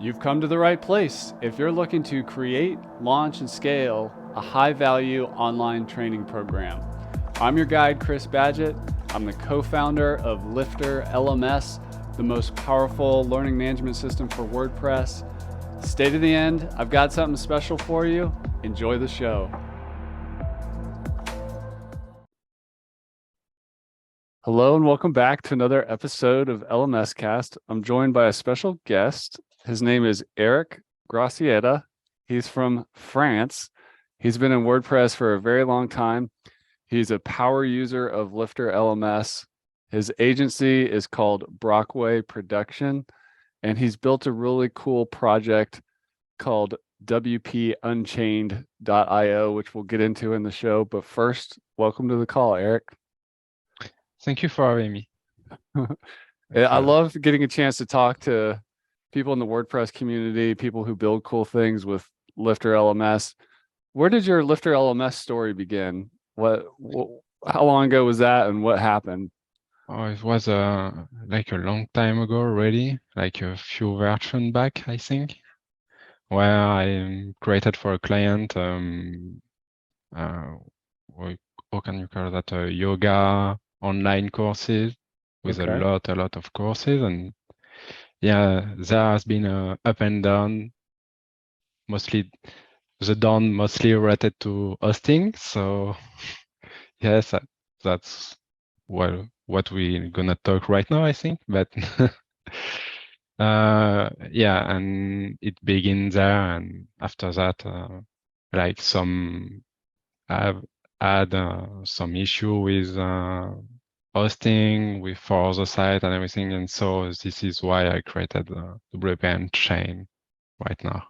You've come to the right place if you're looking to create, launch, and scale a high-value online training program. I'm your guide, Chris Badgett. I'm the co-founder of Lifter LMS, the most powerful learning management system for WordPress. Stay to the end. I've got something special for you. Enjoy the show. Hello and welcome back to another episode of LMS Cast. I'm joined by a special guest. His name is Eric Gracieta. He's from France. He's been in WordPress for a very long time. He's a power user of Lifter LMS. His agency is called Brockway Production, and he's built a really cool project called WP Unchained.io, which we'll get into in the show. But first, welcome to the call, Eric. Thank you for having me. I love getting a chance to talk to people in the WordPress community, people who build cool things with Lifter LMS. Where did your Lifter LMS story begin? How long ago was that, and what happened? Oh, it was like a long time ago already, like a few versions back, I think, where I created for a client, how can you call that, yoga online courses with Okay. a lot of courses. And yeah, there has been a up and down, mostly the down mostly related to hosting. So yes, that's what we're gonna talk right now, I think. But yeah, and it begins there, and after that, like I've had some issue with hosting with for the site and everything, and so this is why I created the WP Unchained right now.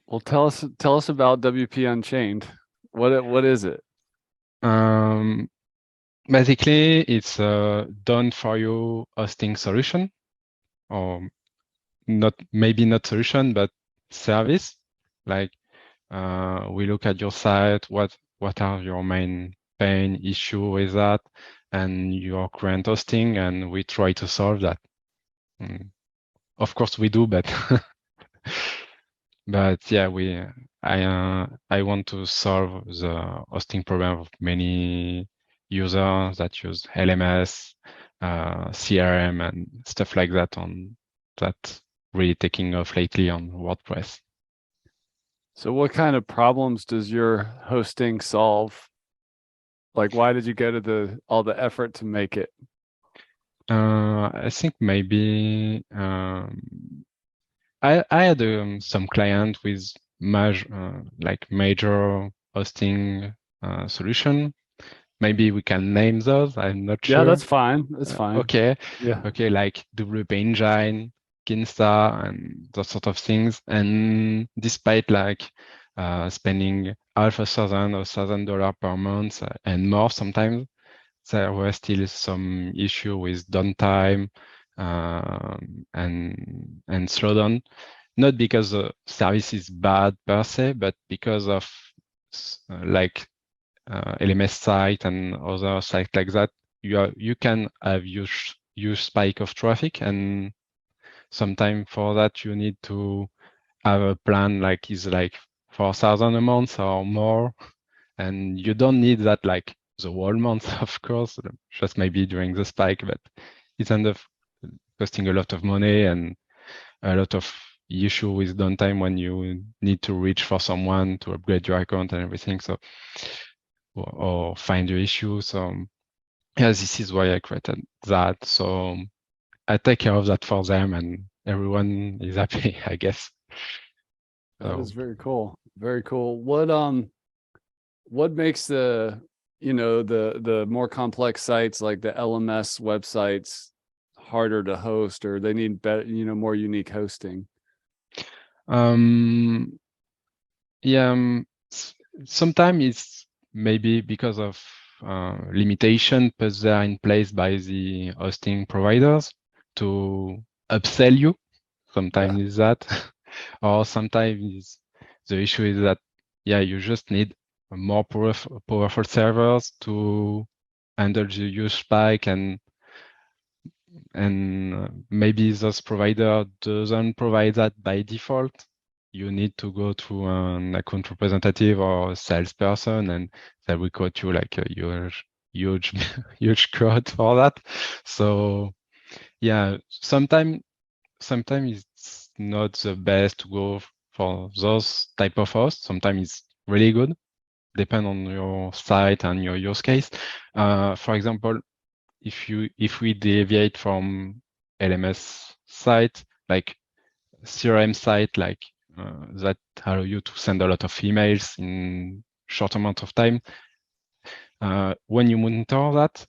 Well, tell us about WP Unchained. What is it? Basically, it's a done for you hosting solution, or maybe not solution, but service. Like we look at your site, what are your main pain issue with that, and your current hosting, and we try to solve that. Of course we do, but but yeah, I want to solve the hosting problem of many users that use LMS, CRM, and stuff like that that really taking off lately on WordPress. So what kind of problems does your hosting solve? Like, why did you go to all the effort to make it? I think maybe I had some client with major hosting solution. Maybe we can name those. I'm not Yeah, sure. that's fine. That's fine. Okay, Yeah. okay, like WP Engine, Kinsta, and those sort of things. And despite like spending $500,000 per month and more sometimes, there were still some issue with downtime and slowdown. Not because the service is bad per se, but because of like LMS site and other sites like that, you can have huge spike of traffic, and sometimes for that you need to have a plan like is like 4,000 a month or more, and you don't need that like the whole month, of course, just maybe during the spike, but it ends up costing a lot of money and a lot of issue with downtime when you need to reach for someone to upgrade your account and everything. So or find your issue. So yeah, this is why I created that. So I take care of that for them, and everyone is happy, I guess. That So is very cool. Very cool. What makes the the more complex sites like the LMS websites harder to host, or they need better, more unique hosting? um yeah, sometimes it's maybe because of limitation put there in place by the hosting providers to upsell you. Sometimes Yeah. is that, or sometimes the issue is that yeah, you just need more powerful servers to handle the huge spike, and and maybe this provider doesn't provide that by default. You need to go to an account representative or a salesperson, and they will quote you like a huge, huge quote for that. So yeah, sometimes it's not the best to go for those type of hosts. Sometimes it's really good, depend on your site and your use case. For example, if we deviate from LMS site, like CRM site, like that allow you to send a lot of emails in short amount of time, when you monitor that,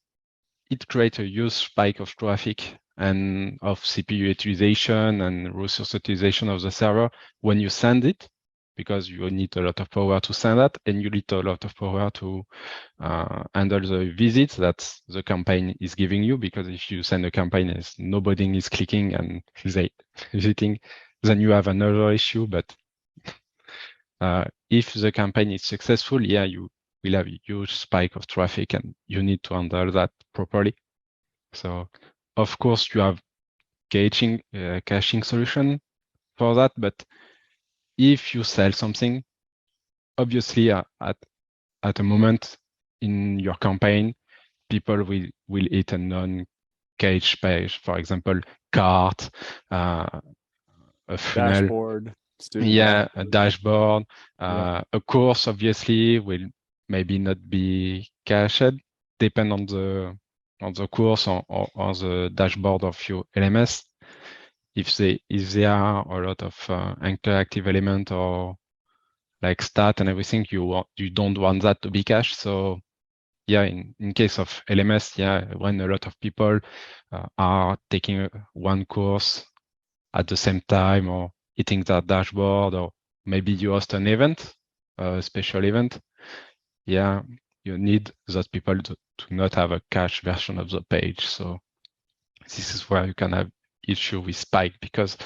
it creates a huge spike of traffic and of CPU utilization and resource utilization of the server when you send it, because you need a lot of power to send that, and you need a lot of power to handle the visits that the campaign is giving you. Because if you send a campaign and nobody is clicking and visiting, then you have another issue. But if the campaign is successful, yeah, you will have a huge spike of traffic, and you need to handle that properly. So, of course, you have caching solution for that. But if you sell something, obviously at a moment in your campaign, people will hit a non-cached page, for example, cart, a funnel, Dashboard, student yeah, a dashboard. dashboard, Yeah. a course obviously will maybe not be cached, depend on the course or the dashboard of your LMS. If there are a lot of interactive element or like stat and everything, you don't want that to be cached. So yeah, in case of LMS, yeah, when a lot of people are taking one course at the same time or hitting that dashboard, or maybe you host an event, a special event, yeah, you need those people to not have a cached version of the page. So this is where you can have issue with spike, because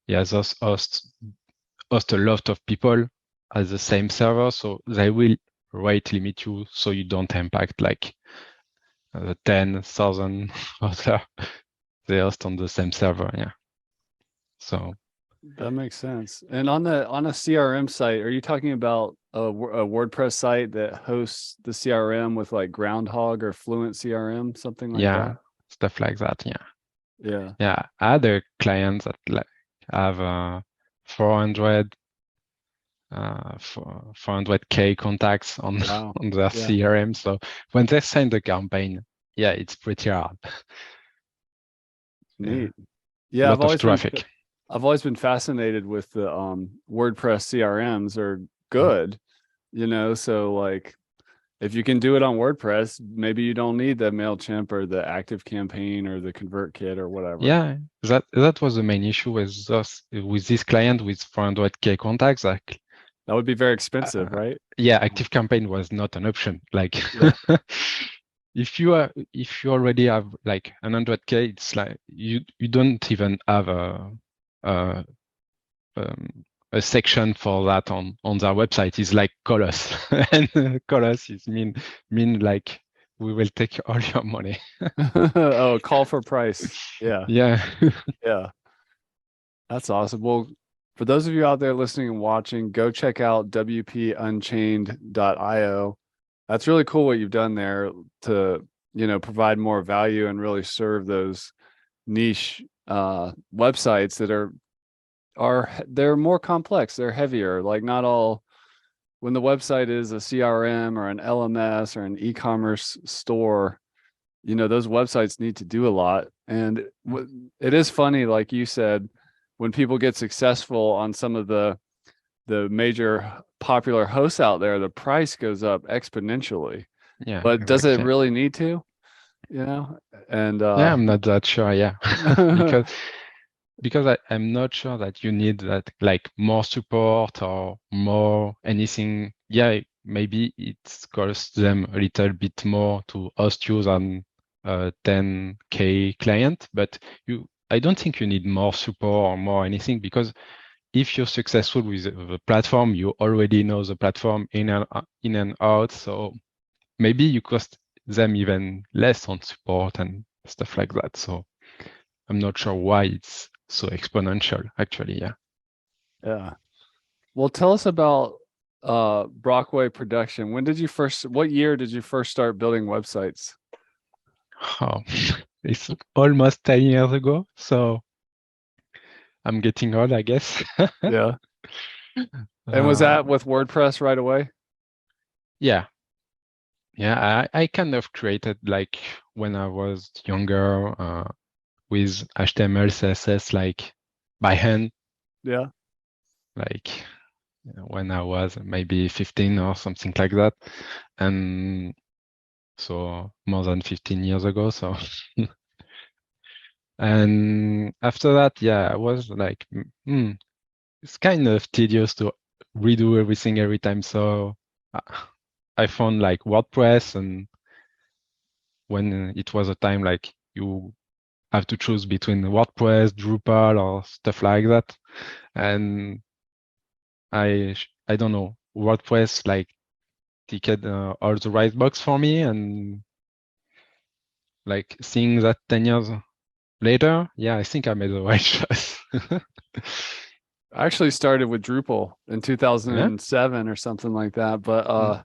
yeah, those host a lot of people at the same server, so they will rate limit you, so you don't impact like 10,000 other they host on the same server. Yeah. So That makes sense. And on a CRM site, are you talking about a WordPress site that hosts the CRM with like Groundhog or Fluent CRM, something like yeah, that? stuff like that. Yeah. Yeah. Yeah. I had a client that like have 400 for 400K contacts on Wow. on their Yeah. CRM. So when they send the campaign, yeah, it's pretty hard. Yeah. Neat. A Yeah, lot of traffic. I've always been fascinated with the WordPress CRMs are Mhm. good, so like if you can do it on WordPress, maybe you don't need the MailChimp or the Active Campaign or the ConvertKit or whatever. Yeah, that was the main issue with this client with 400K contacts. Like, That would be very expensive, right? yeah, Active Campaign was not an option. Like, Yeah. if you already have like 100K, it's like you don't even have a um, a section for that on their website. It's like call us, and call us is mean like we will take all your money. Oh, call for price. Yeah. Yeah. Yeah. That's awesome. Well, for those of you out there listening and watching, go check out WPUnchained.io. That's really cool what you've done there to, provide more value and really serve those niche websites that they're more complex, they're heavier. Like not all when the website is a CRM or an LMS or an e-commerce store, those websites need to do a lot. And it is funny, like you said, when people get successful on some of the major popular hosts out there, the price goes up exponentially. Yeah, But does it exactly. really need to? You know? And Yeah, I'm not that sure. Yeah, because yeah. I'm not sure that you need that like more support or more anything. Yeah, maybe it costs them a little bit more to host you than a 10K client, but I don't think you need more support or more anything, because if you're successful with the platform, you already know the platform in and out. So maybe you cost them even less on support and stuff like that. So I'm not sure why it's so exponential, actually. Yeah. Yeah. Well, tell us about Brockway Production. What year did you first start building websites? Oh, it's almost 10 years ago, so I'm getting old, I guess. Yeah. And was that with WordPress right away? Yeah. Yeah, I kind of created like when I was younger with HTML, CSS, like by hand, Yeah. like when I was maybe 15 or something like that. And so more than 15 years ago. So, and after that, yeah, I was like, it's kind of tedious to redo everything every time. So uh, I found like WordPress, and when it was a time like you have to choose between WordPress, Drupal, or stuff like that. And I don't know, WordPress like ticket all the right box for me, and like seeing that 10 years later, yeah, I think I made the right choice. I actually started with Drupal in Yeah. 2007 or something like that. But Mm.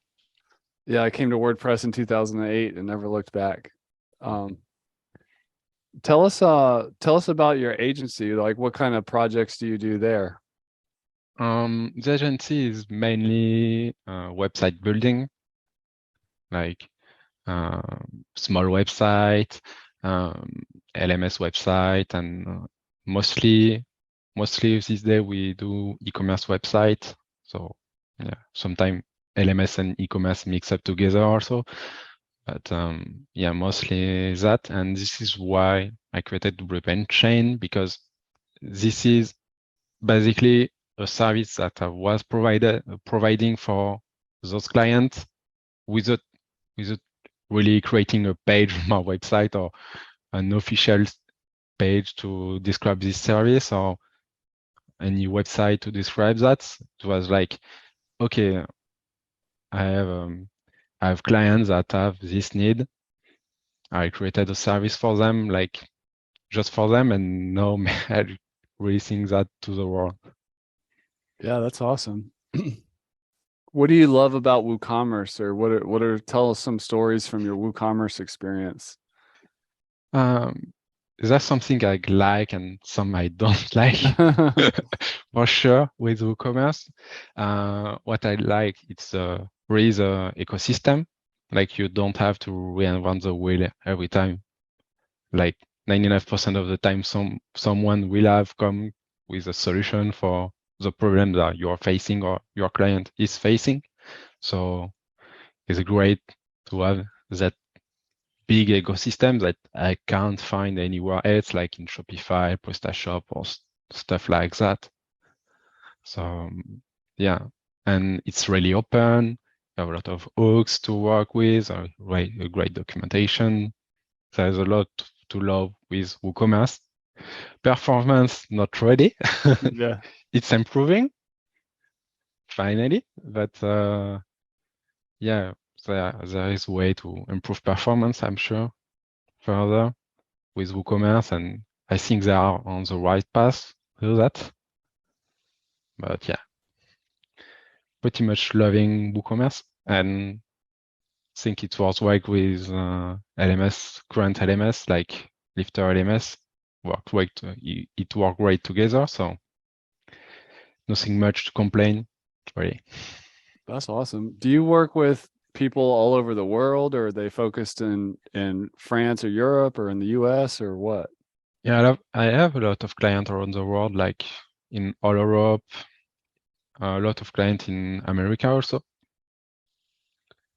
yeah, I came to WordPress in 2008 and never looked back. Um, tell us about your agency. Like what kind of projects do you do there? The agency is mainly website building, like small website, LMS website, and mostly these days we do e-commerce website. So yeah, sometimes LMS and e-commerce mix up together also. But yeah, mostly that. And this is why I created Wpunchain, because this is basically a service that I was providing for those clients without without really creating a page on my website or an official page to describe this service or any website to describe that. It was like, okay, I have I have clients that have this need. I created a service for them, like just for them, and now I'm releasing that to the world. Yeah, that's awesome. What do you love about WooCommerce, or tell us some stories from your WooCommerce experience? Um, that's something I like and some I don't like. For sure, with WooCommerce. What I like, it's really the ecosystem. Like you don't have to reinvent the wheel every time. Like 99% of the time, someone will have come with a solution for the problem that you're facing or your client is facing. So it's great to have that big ecosystem that I can't find anywhere else, like in Shopify, PrestaShop, or stuff like that. So yeah, and it's really open. You have a lot of hooks to work with, a great documentation. There's a lot to love with WooCommerce. Performance not ready. Yeah, It's improving finally, but yeah, there is a way to improve performance, I'm sure, further with WooCommerce, and I think they are on the right path to do that. But yeah, pretty much loving WooCommerce and think it works well with LMS, current LMS like Lifter LMS. It worked great together, so nothing much to complain, really. that's awesome. Do you work with people all over the world, or are they focused in France or Europe or in the US or what? Yeah, I have a lot of clients around the world, like in all Europe, a lot of clients in America also,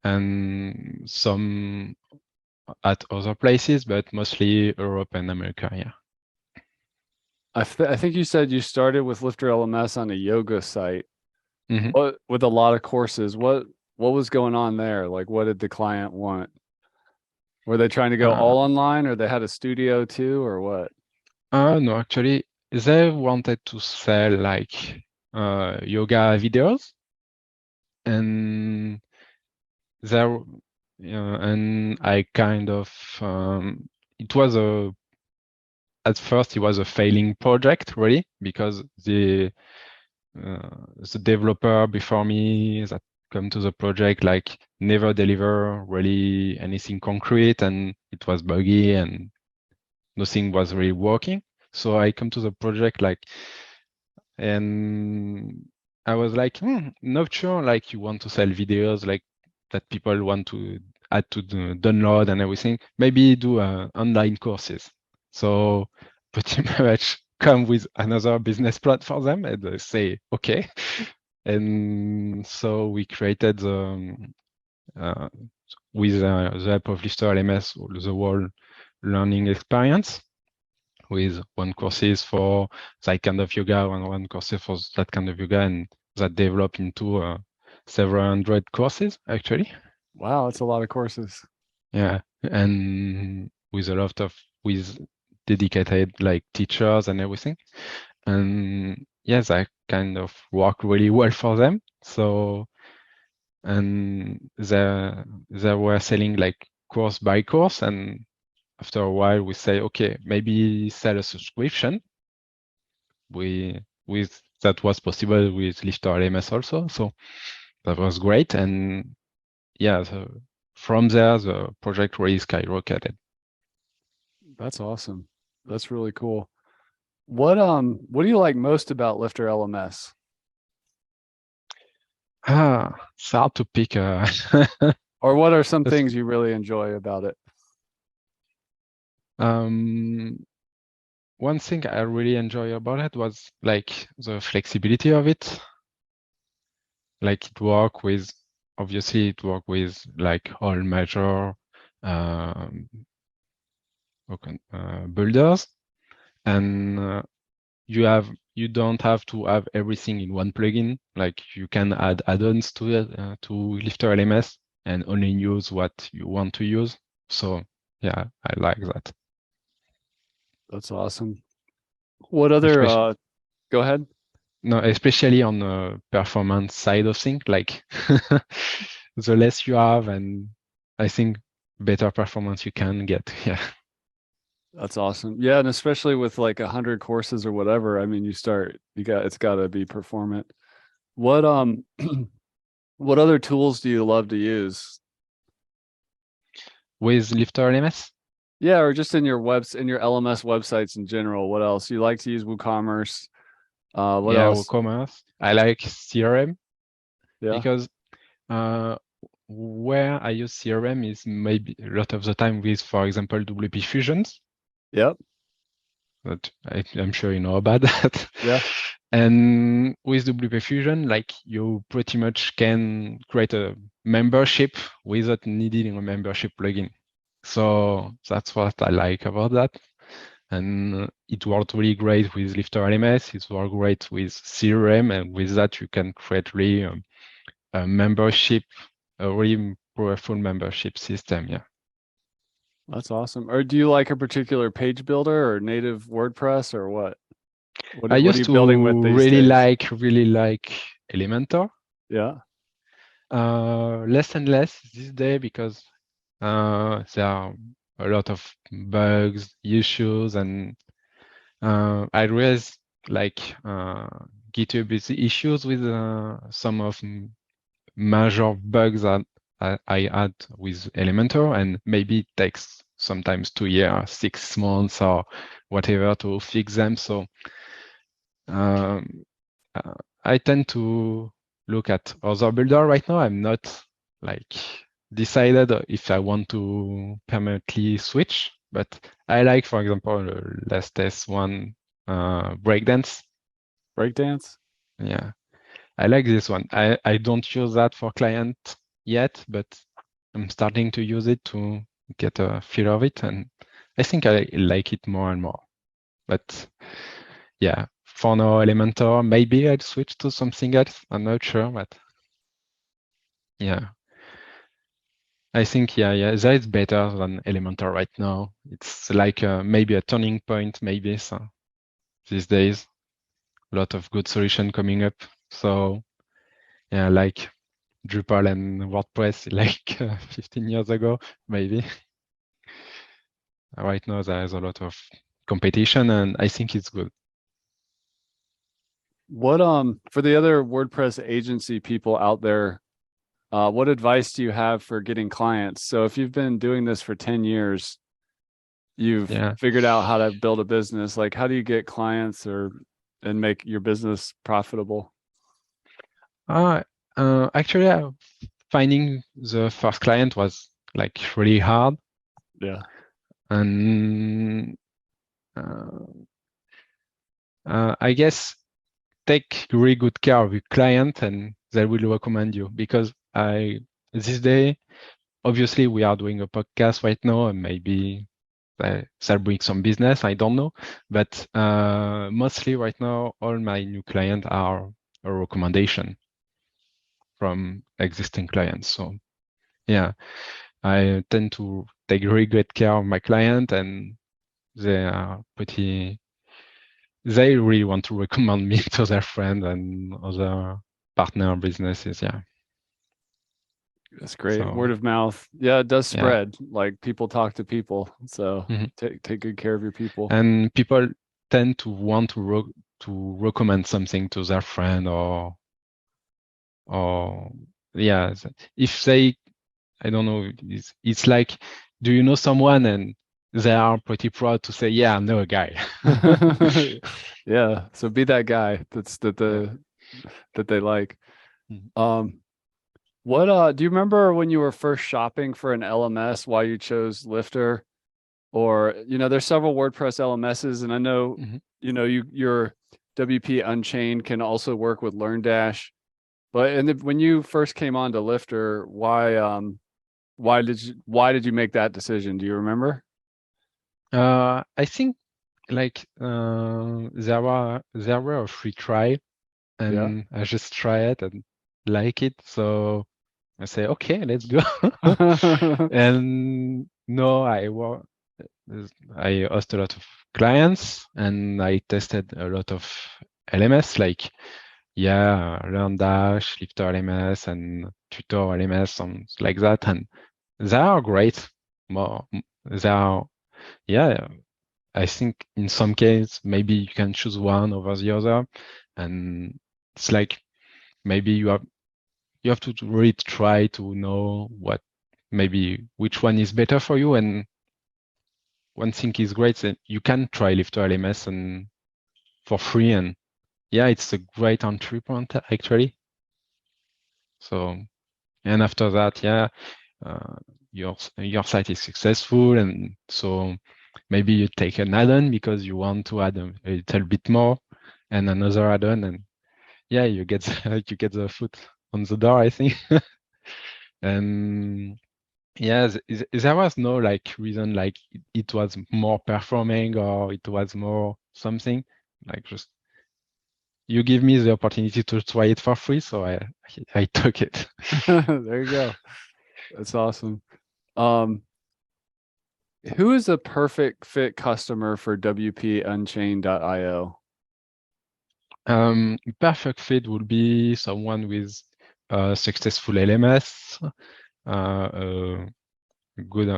and some at other places, but mostly Europe and America. Yeah. I think you said you started with Lifter LMS on a yoga site. hmm What with a lot of courses. What was going on there? Like what did the client want? Were they trying to go Uh, all online, or they had a studio too, or what? no, actually, they wanted to sell like yoga videos, and there, and I kind of it was a at first it was a failing project, really, because the developer before me that come to the project like never deliver really anything concrete, and it was buggy and nothing was really working. So I come to the project and I was like, not sure, like you want to sell videos like that people want to add to the download and everything, maybe do online courses. So pretty much come with another business plan for them and say, okay. And so we created with the help of Lifter LMS, the whole learning experience with one courses for that kind of yoga and one courses for that kind of yoga, and that developed into several hundred courses actually. Wow, it's a lot of courses. Yeah, and with a lot of with dedicated like teachers and everything. And yes, I kind of work really well for them. So and they were selling like course by course, and after a while we say, okay, maybe sell a subscription. With that was possible with Lifter LMS also. So that was great. And yeah, so from there the project really skyrocketed. That's awesome. That's really cool. What do you like most about Lifter LMS? It's hard to pick Or what are some things you really enjoy about it? One thing I really enjoy about it was like the flexibility of it. Like obviously it work with like all major builders, and you don't have to have everything in one plugin. Like you can add add-ons to it, to Lifter LMS, and only use what you want to use. So yeah, I like that. That's awesome. What other go ahead. No, especially on the performance side of things, like the less you have, and I think better performance you can get. Yeah. That's awesome. Yeah, and especially with like 100 courses or whatever, I mean, it's got to be performant. What what other tools do you love to use? With Lifter LMS? Yeah, or just in your LMS websites in general. What else? You like to use WooCommerce? What Yeah, else? WooCommerce. I like CRM Yeah. because where I use CRM is maybe a lot of the time with, for example, WP Fusions. Yep. But I'm sure you know about that. Yeah. And with WP Fusion, like you pretty much can create a membership without needing a membership plugin. So that's what I like about that. And it worked really great with Lifter LMS. It worked great with CRM, and with that you can create really a membership, a really powerful membership system. Yeah. That's awesome. Or do you like a particular page builder or native WordPress or what? What I are used you building with to these days? really like Elementor. Yeah. Less and less these days because there are a lot of bugs, issues, and I realized like GitHub is issues with some of major bugs that I had with Elementor, and maybe it takes sometimes 2 years, 6 months, or whatever to fix them. So um, I tend to look at other builder right now. I'm not like decided if I want to permanently switch, but I like, for example, the latest one, Breakdance. Breakdance? Yeah, I like this one. I don't use that for client yet, but I'm starting to use it to get a feel of it, and I think I like it more and more. But yeah, for now, Elementor, maybe I'd switch to something else. I'm not sure, but yeah. I think, yeah, that is better than Elementor right now. It's like maybe a turning point, maybe, so these days. A lot of good solution coming up. So yeah, like Drupal and WordPress like 15 years ago, maybe. Right now, there is a lot of competition, and I think it's good. What for the other WordPress agency people out there, what advice do you have for getting clients? So if you've been doing this for 10 years, you've figured out how to build a business, like how do you get clients and make your business profitable? Actually, finding the first client was like really hard. Yeah. And I guess take really good care of your client and they will recommend you, because this day, obviously we are doing a podcast right now and maybe they'll bring some business, I don't know. But mostly right now, all my new clients are a recommendation from existing clients. So yeah, I tend to take really good care of my client, and they really want to recommend me to their friends and other partner businesses. Yeah. That's great. So, Word of mouth. Yeah, it does yeah. spread. Like people talk to people. So take good care of your people. And people tend to want to recommend something to their friend, or yeah, if they, I don't know, it's like, do you know someone? And they are pretty proud to say, yeah, I know a guy. Yeah. So be that guy that they like. What do you remember when you were first shopping for an LMS, why you chose Lifter? Or, there's several WordPress LMSs, and I know, your WP Unchained can also work with LearnDash. But when you first came on to Lifter, why did you make that decision? Do you remember? I think like there were a free trial, and I just try it and like it. So I say, okay, let's go. And no, I host a lot of clients, and I tested a lot of LMS, like LearnDash, Lifter LMS, and Tutor LMS, something like that. And they are great. They are, I think in some case, maybe you can choose one over the other. And it's like, maybe you have to really try to know maybe which one is better for you. And one thing is great that you can try Lifter LMS and for free, and it's a great entry point actually. So, and after that, your site is successful, and so maybe you take an add-on because you want to add a little bit more, and another add-on, and you get you get the foot on the door, I think. And there was no like reason like it was more performing or it was more something, like just you give me the opportunity to try it for free, so I took it. There you go. That's awesome. Who is a perfect fit customer for WPUnchained.io? Perfect fit would be someone with a successful LMS, good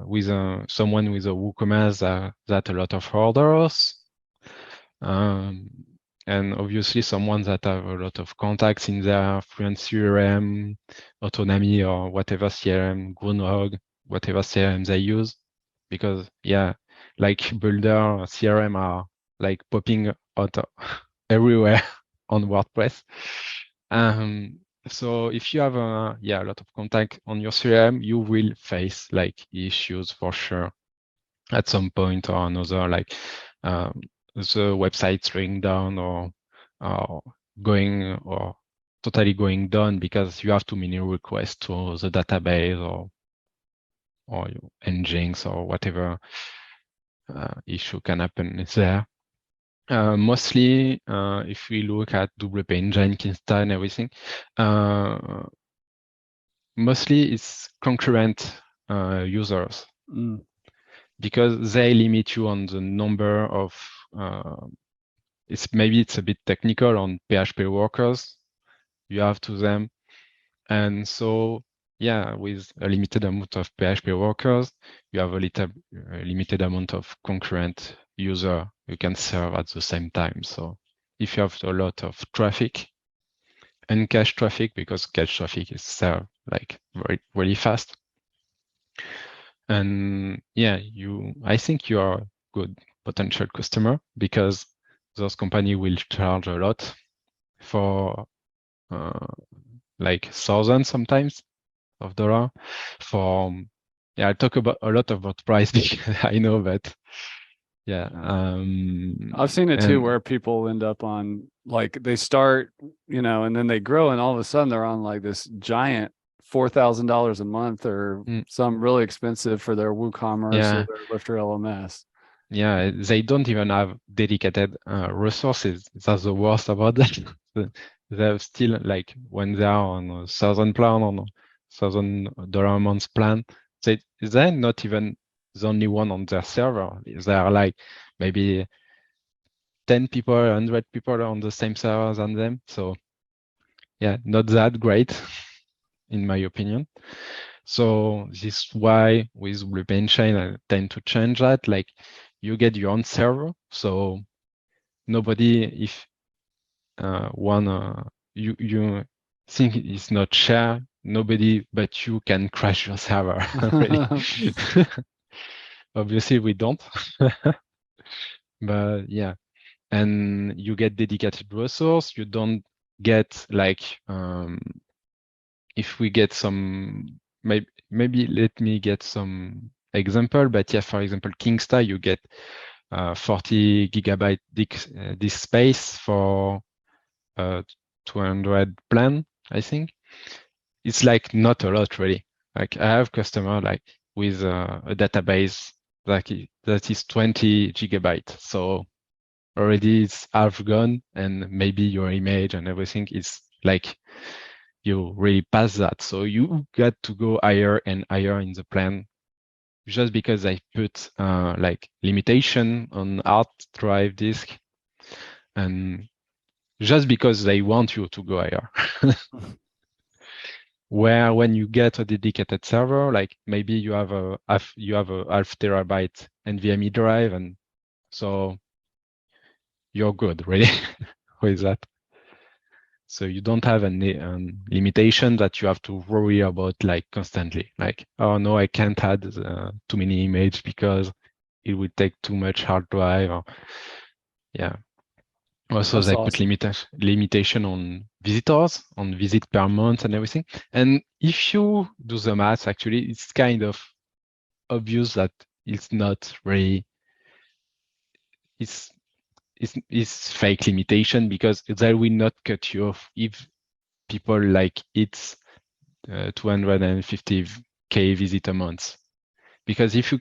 with someone with a WooCommerce that a lot of orders, and obviously someone that have a lot of contacts in their Fluent CRM, Autonomy, or whatever CRM, Groundhog, whatever CRM they use, because like Builder, CRM are like popping out everywhere on WordPress. So if you have a lot of contact on your CRM, you will face like issues for sure at some point or another, like the website slowing down or going or totally going down because you have too many requests to the database or your engines or whatever issue can happen there. Mostly, if we look at WP Engine, Kinsta, and everything, mostly it's concurrent users because they limit you on the number of. It's a bit technical on PHP workers you have to them, and so yeah, with a limited amount of PHP workers, you have a little limited amount of concurrent user you can serve at the same time. So if you have a lot of traffic, and cache traffic, because cache traffic is served like very really fast, and yeah, I think you are a good potential customer, because those company will charge a lot for like thousands sometimes of dollar for yeah, I talk about a lot about price because I know that yeah I've seen it too, and where people end up on, like, they start, and then they grow, and all of a sudden they're on like this giant $4,000 a month, or mm, some really expensive for their WooCommerce or yeah, their Lifter LMS. yeah, they don't even have dedicated resources. That's the worst about that. They have still, like, when they are on a thousand plan, on a $1,000 a month plan, they're not even the only one on their server. They are like maybe 10 people, 100 people on the same server than them. So yeah, not that great in my opinion. So this is why with WP Unchained I tend to change that. Like, you get your own server, so nobody, if one you think it's not shared, nobody but you can crash your server. Really. Obviously we don't, but yeah, and you get dedicated resource. You don't get like if we get some, maybe let me get some example, but yeah, for example, Kingstar, you get 40 gigabyte disk space for 200 plan, I think. It's like not a lot really. Like, I have customer like with a database that is 20 gigabyte. So already it's half gone, and maybe your image and everything is like you really pass that. So you got to go higher and higher in the plan, just because I put like limitation on hard drive disk, and just because they want you to go higher. Where when you get a dedicated server, like maybe you have a half terabyte NVMe drive, and so you're good really with that. So you don't have a limitation that you have to worry about like constantly. Like, oh no, I can't add too many images because it would take too much hard drive. Or, yeah. Also, That's they put awesome. limitation on visitors, on visit per month and everything. And if you do the math, actually, it's kind of obvious that it's not really, it's it's fake limitation, because they will not cut you off if people like it's 250K visit a month. Because if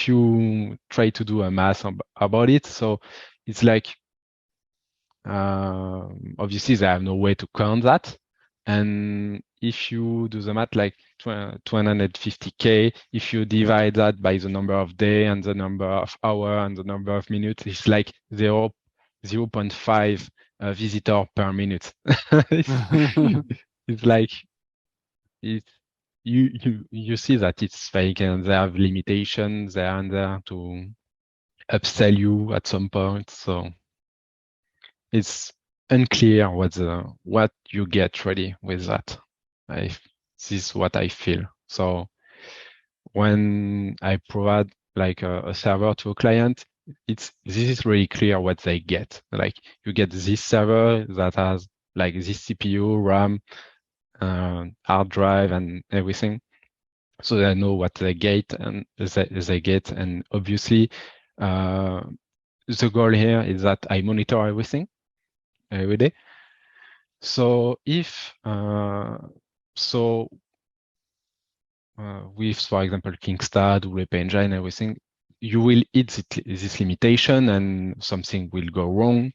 you try to do a math about it, so it's like obviously they have no way to count that. And if you do the math, like 250K, if you divide that by the number of day and the number of hour and the number of minutes, it's like 0.5 visitor per minute. It's like it, you see that it's fake, and they have limitations there and there to upsell you at some point. So it's unclear what you get ready with that. This is what I feel. So when I provide like a server to a client, this is really clear what they get. Like, you get this server that has like this CPU, RAM, hard drive, and everything. So they know what they get, and they get. And obviously, the goal here is that I monitor everything every day. So if with, for example, Kingstar, WP Engine, everything, you will hit this limitation, and something will go wrong.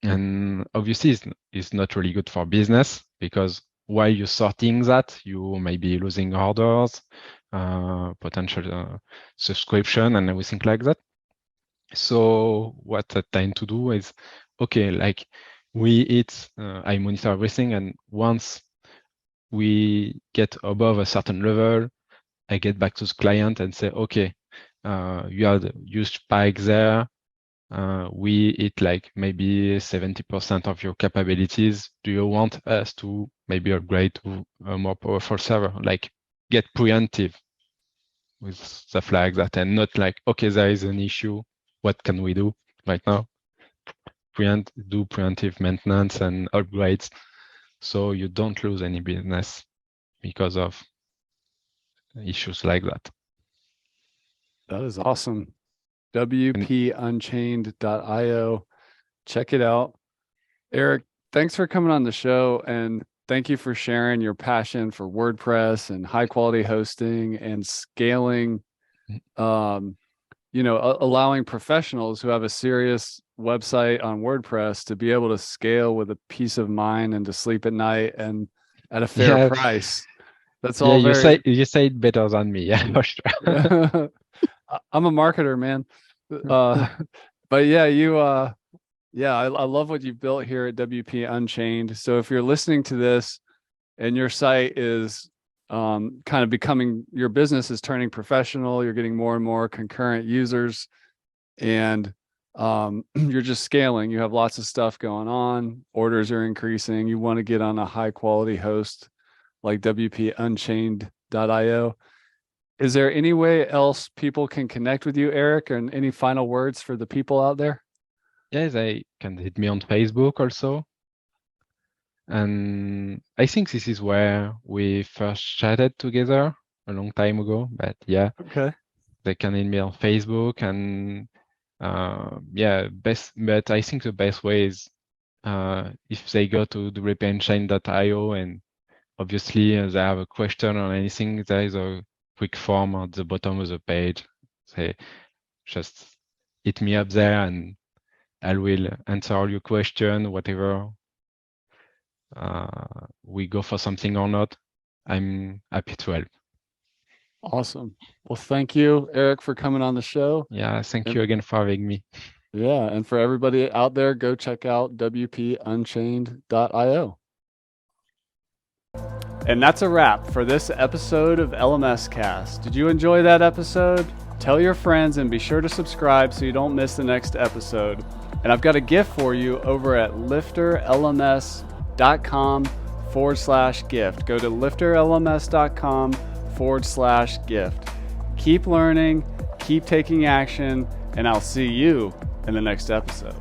And obviously, it's not really good for business, because while you're sorting that, you may be losing orders, potential subscription, and everything like that. So what I tend to do is, okay, like I monitor everything, and once we get above a certain level, I get back to the client and say, okay, you had a huge spike there. We hit like maybe 70% of your capabilities. Do you want us to maybe upgrade to a more powerful server? Like get preemptive with stuff like that, and not like, okay, there is an issue. What can we do right now? Do preemptive maintenance and upgrades, so you don't lose any business because of issues like that. That is awesome. WP Unchained.io. Check it out. Eric, thanks for coming on the show, and thank you for sharing your passion for WordPress and high quality hosting and scaling, allowing professionals who have a serious website on WordPress to be able to scale with a peace of mind and to sleep at night and at a fair price. That's all. You say it better than me. Yeah, for sure. I'm a marketer, man. But yeah, I love what you've built here at WP Unchained. So if you're listening to this and your site is kind of becoming, your business is turning professional, you're getting more and more concurrent users, and you're just scaling, you have lots of stuff going on, orders are increasing, you want to get on a high quality host like WPUnchained.io. Is there any way else people can connect with you, Eric, and any final words for the people out there? Yes, they can hit me on Facebook also. And I think this is where we first chatted together a long time ago, but yeah. Okay. They can hit me on Facebook, and but I think the best way is if they go to WP-Unchained.io, and obviously they have a question or anything, there is a quick form at the bottom of the page. Say, just hit me up there and I will answer all your questions, whatever we go for something or not. I'm happy to help. Awesome. Well, thank you, Eric, for coming on the show. Yeah, thank you again for having me. Yeah, and for everybody out there, go check out WPUnchained.io. And that's a wrap for this episode of LMS Cast. Did you enjoy that episode? Tell your friends and be sure to subscribe so you don't miss the next episode. And I've got a gift for you over at LifterLMS.com/gift. Go to LifterLMS.com/gift. Keep learning, keep taking action, and I'll see you in the next episode.